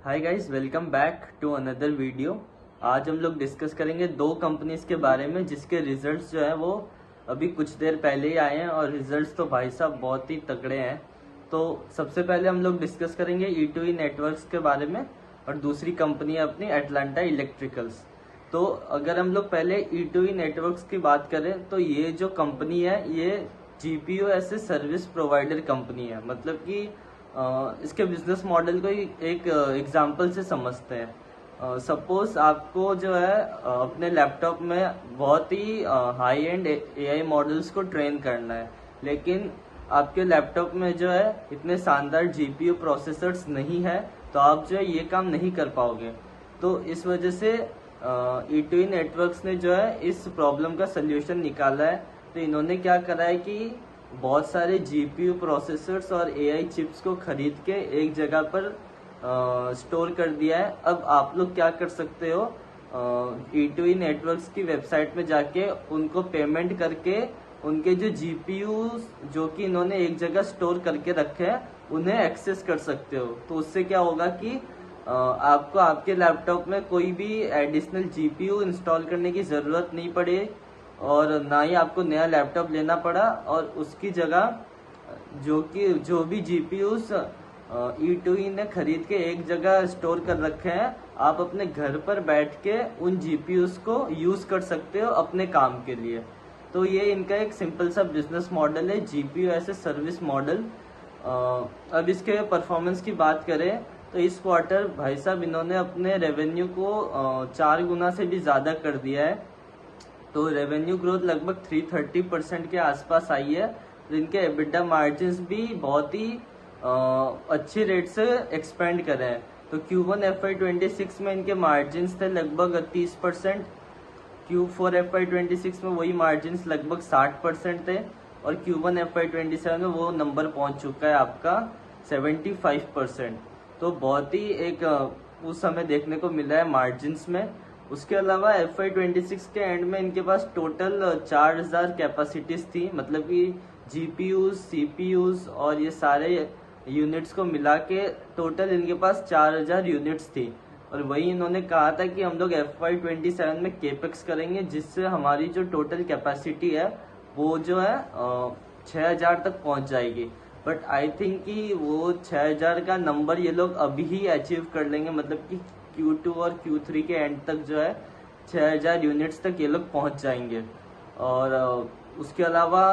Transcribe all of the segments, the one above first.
Hi guys, welcome back to another video. आज हम लोग डिस्कस करेंगे दो कंपनीज के बारे में जिसके रिजल्ट्स जो है वो अभी कुछ देर पहले ही आए हैं और रिजल्ट्स तो भाई साहब बहुत ही तगड़े हैं। तो सबसे पहले हम लोग डिस्कस करेंगे E2E नेटवर्क्स के बारे में और दूसरी कंपनी है अपनी एटलांटा इलेक्ट्रिकल्स। तो अगर हम लोग पहले E2E नेटवर्क्स की बात करें तो ये जो कंपनी है ये GPU as a service provider company है। मतलब कि इसके बिजनेस मॉडल को एक एग्जांपल से समझते हैं। सपोज आपको जो है अपने लैपटॉप में बहुत ही हाई एंड AI मॉडल्स को ट्रेन करना है, लेकिन आपके लैपटॉप में जो है इतने शानदार GPU प्रोसेसर्स नहीं है, तो आप जो है ये काम नहीं कर पाओगे। तो इस वजह से E2E नेटवर्क्स ने जो है इस प्रॉब्लम का सल्यूशन निकाला है। तो इन्होंने क्या करा है कि बहुत सारे GPU प्रोसेसर्स और AI चिप्स को खरीद के एक जगह पर स्टोर कर दिया है। अब आप लोग क्या कर सकते हो, E2E नेटवर्क्स की वेबसाइट में जाके उनको पेमेंट करके उनके जो GPU जो कि इन्होंने एक जगह स्टोर करके रखे हैं उन्हें एक्सेस कर सकते हो। तो उससे क्या होगा कि आपको आपके लैपटॉप में कोई भी एडिशनल GPU इंस्टॉल करने की जरूरत नहीं पड़े और ना ही आपको नया लैपटॉप लेना पड़ा, और उसकी जगह जो भी GPUs E2E ने खरीद के एक जगह स्टोर कर रखे हैं, आप अपने घर पर बैठ के उन GPUs को यूज कर सकते हो अपने काम के लिए। तो ये इनका एक सिंपल सा बिजनेस मॉडल है, GPU as a service model. अब इसके परफॉर्मेंस की बात करें तो इस क्वार्टर भाई साहब इन्होंने अपने रेवेन्यू को 4 गुना से भी ज्यादा कर दिया है। तो रेवेन्यू ग्रोथ लगभग 330% के आसपास आई है। तो इनके एबिटा मार्जिन्स भी बहुत ही अच्छे रेट से एक्सपेंड कर रहे हैं। तो Q1 FY26 में इनके मार्जिन्स थे लगभग 30%, Q4 FY26 में वही मार्जिन्स लगभग 60% थे, और Q1 FY27 में वो नंबर पहुंच चुका है आपका 75%। तो बहुत ही एक उस समय देखने को मिला है मार्जिन्स में। उसके अलावा FY26 के एंड में इनके पास टोटल 4000 कैपेसिटीज थी, मतलब कि GPUs, CPUs और ये सारे यूनिट्स को मिला के टोटल इनके पास 4000 यूनिट्स थी। और वही इन्होंने कहा था कि हम लोग FY27 में केपेक्स करेंगे जिससे हमारी जो टोटल कैपेसिटी है वो जो है 6000 तक पहुंच जाएगी। बट आई थिंक कि वो 6000 का नंबर ये लोग अभी ही अचीव कर लेंगे, मतलब कि Q2 और Q3 के एंड तक जो है 6000 यूनिट्स तक ये लोग पहुंच जाएंगे। और उसके अलावा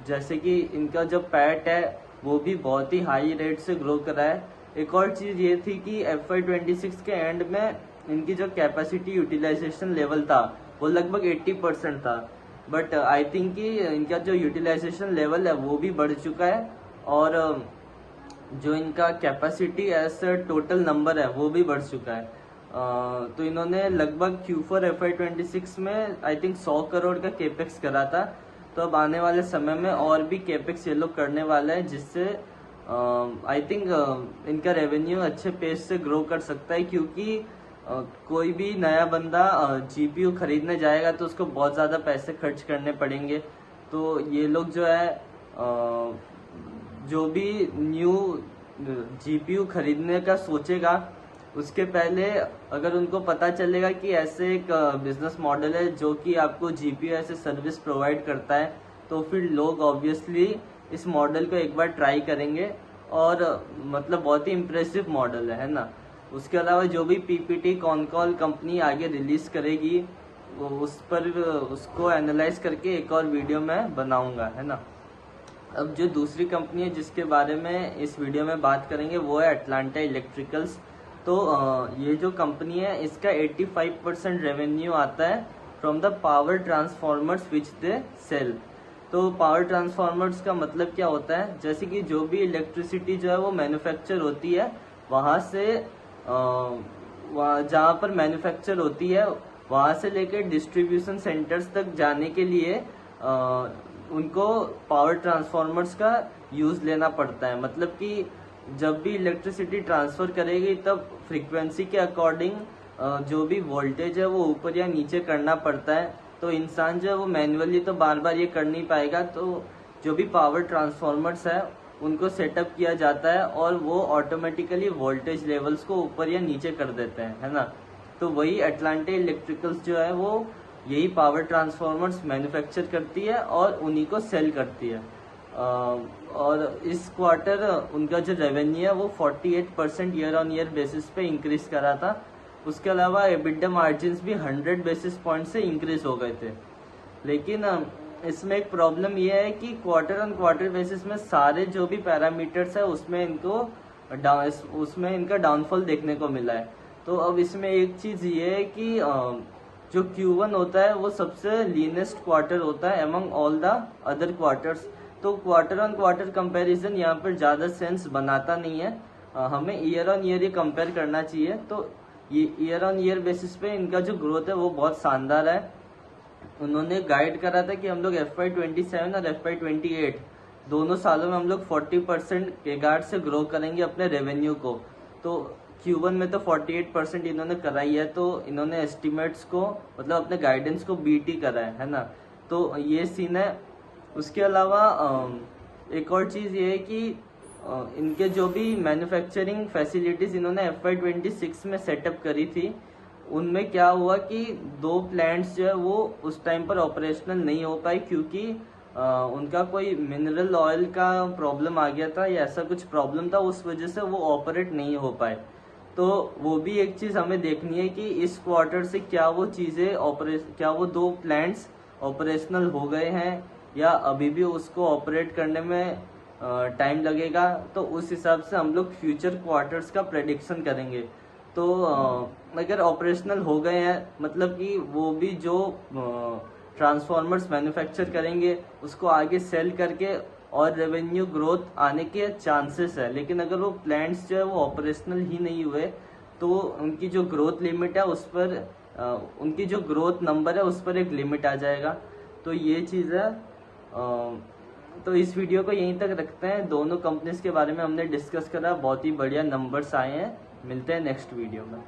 जैसे कि इनका जो पैट है वो भी बहुत ही हाई रेट से ग्रो करा है। एक और चीज ये थी कि FY26 के एंड में इनकी जो कैपेसिटी यूटिलाइजेशन लेवल था वो लगभग 80% था, बट आई थिंक कि इनका जो यूटिलाइजेशन लेवल है वो भी बढ़ चुका है, और जो इनका कैपेसिटी एज टोटल नंबर है वो भी बढ़ चुका है। तो इन्होंने लगभग Q4 FY26 में आई थिंक 100 करोड़ का केपेक्स करा था। तो अब आने वाले समय में और भी केपेक्स ये लोग करने वाला है, जिससे आई थिंक इनका रेवेन्यू अच्छे पेस से ग्रो कर सकता है, क्योंकि कोई भी नया बंदा GPU खरीदने जाएगा तो उसको बहुत ज़्यादा पैसे खर्च करने पड़ेंगे। तो ये लोग जो है जो भी न्यू GPU खरीदने का सोचेगा उसके पहले अगर उनको पता चलेगा कि ऐसे एक बिजनेस मॉडल है जो कि आपको GPU ऐसे सर्विस प्रोवाइड करता है, तो फिर लोग ऑब्वियसली इस मॉडल को एक बार ट्राई करेंगे। और मतलब बहुत ही इम्प्रेसिव मॉडल है ना। उसके अलावा जो भी PPT कॉल कंपनी आगे रिलीज करेगी उस पर उसको एनालाइज करके एक और वीडियो में बनाऊंगा, है ना। अब जो दूसरी कंपनी है जिसके बारे में इस वीडियो में बात करेंगे वो है एटलांटा इलेक्ट्रिकल्स। तो ये जो कंपनी है इसका 85% रेवेन्यू आता है from the power transformers which they sell. तो पावर ट्रांसफॉर्मर्स का मतलब क्या होता है, जैसे कि जो भी इलेक्ट्रिसिटी जो है वो मैन्युफैक्चर होती है वहाँ से जहाँ पर मैन्युफैक्चर होती है वहाँ से लेकर डिस्ट्रीब्यूशन सेंटर्स तक जाने के लिए उनको पावर ट्रांसफॉर्मर्स का यूज लेना पड़ता है। मतलब कि जब भी इलेक्ट्रिसिटी ट्रांसफर करेगी तब फ्रीक्वेंसी के अकॉर्डिंग जो भी वोल्टेज है वो ऊपर या नीचे करना पड़ता है। तो इंसान जो है वो मैन्युअली तो बार बार ये कर नहीं पाएगा। तो जो भी पावर ट्रांसफॉर्मर्स है उनको सेटअप किया जाता है और वो ऑटोमेटिकली वोल्टेज लेवल्स को ऊपर या नीचे कर देते हैं, है ना। तो वही अटलांटे इलेक्ट्रिकल्स जो है वो यही पावर ट्रांसफॉर्मर्स मैन्युफैक्चर करती है और उन्हीं को सेल करती है। और इस क्वार्टर उनका जो रेवेन्यू है वो 48% ईयर ऑन ईयर बेसिस पे इंक्रीज करा था। उसके अलावा एबिडा मार्जिन्स भी 100 बेसिस पॉइंट से इंक्रीज हो गए थे। लेकिन इसमें एक प्रॉब्लम ये है कि क्वार्टर ऑन क्वार्टर बेसिस में सारे जो भी पैरामीटर्स है उसमें इनका डाउनफॉल देखने को मिला है। तो अब इसमें एक चीज ये है कि जो Q1 होता है वो सबसे लीनेस्ट क्वार्टर होता है among all the other quarters. तो क्वार्टर ऑन क्वार्टर कंपैरिजन यहाँ पर ज्यादा सेंस बनाता नहीं है, हमें year on year he compare करना चाहिए। तो ये ईयर ऑन ईयर बेसिस पे इनका जो ग्रोथ है वो बहुत शानदार है। उन्होंने गाइड करा था कि हम लोग FY27 और FY28 दोनों सालों में हम लोग 40% केगार से ग्रो करेंगे अपने रेवेन्यू को। तो Q1 में तो 48% इन्होंने कराई है, तो इन्होंने एस्टिमेट्स को मतलब अपने गाइडेंस को बीट ही करा है ना। तो ये सीन है। उसके अलावा एक और चीज ये है कि इनके जो भी मैन्युफैक्चरिंग फैसिलिटीज इन्होंने FY26 में सेटअप करी थी, उनमें क्या हुआ कि 2 प्लांट्स जो है वो उस टाइम पर ऑपरेशनल नहीं हो पाई क्योंकि उनका कोई मिनरल ऑयल का प्रॉब्लम आ गया था या ऐसा कुछ प्रॉब्लम था, उस वजह से वो ऑपरेट नहीं हो पाए। तो वो भी एक चीज हमें देखनी है कि इस क्वार्टर से क्या वो 2 प्लांट्स ऑपरेशनल हो गए हैं या अभी भी उसको ऑपरेट करने में टाइम लगेगा। तो उस हिसाब से हम लोग फ्यूचर क्वार्टर्स का प्रेडिक्शन करेंगे। तो अगर ऑपरेशनल हो गए हैं मतलब कि वो भी जो ट्रांसफॉर्मर्स मैन्युफैक्चर करेंगे उसको आगे सेल करके और रेवेन्यू ग्रोथ आने के चांसेस है। लेकिन अगर वो प्लांट्स जो है वो ऑपरेशनल ही नहीं हुए तो उनकी जो ग्रोथ लिमिट है उस पर उनकी जो ग्रोथ नंबर है उस पर एक लिमिट आ जाएगा। तो ये चीज़ है। तो इस वीडियो को यहीं तक रखते हैं। दोनों कंपनीज के बारे में हमने डिस्कस करा, बहुत ही बढ़िया नंबर्स आए हैं। मिलते हैं नेक्स्ट वीडियो में।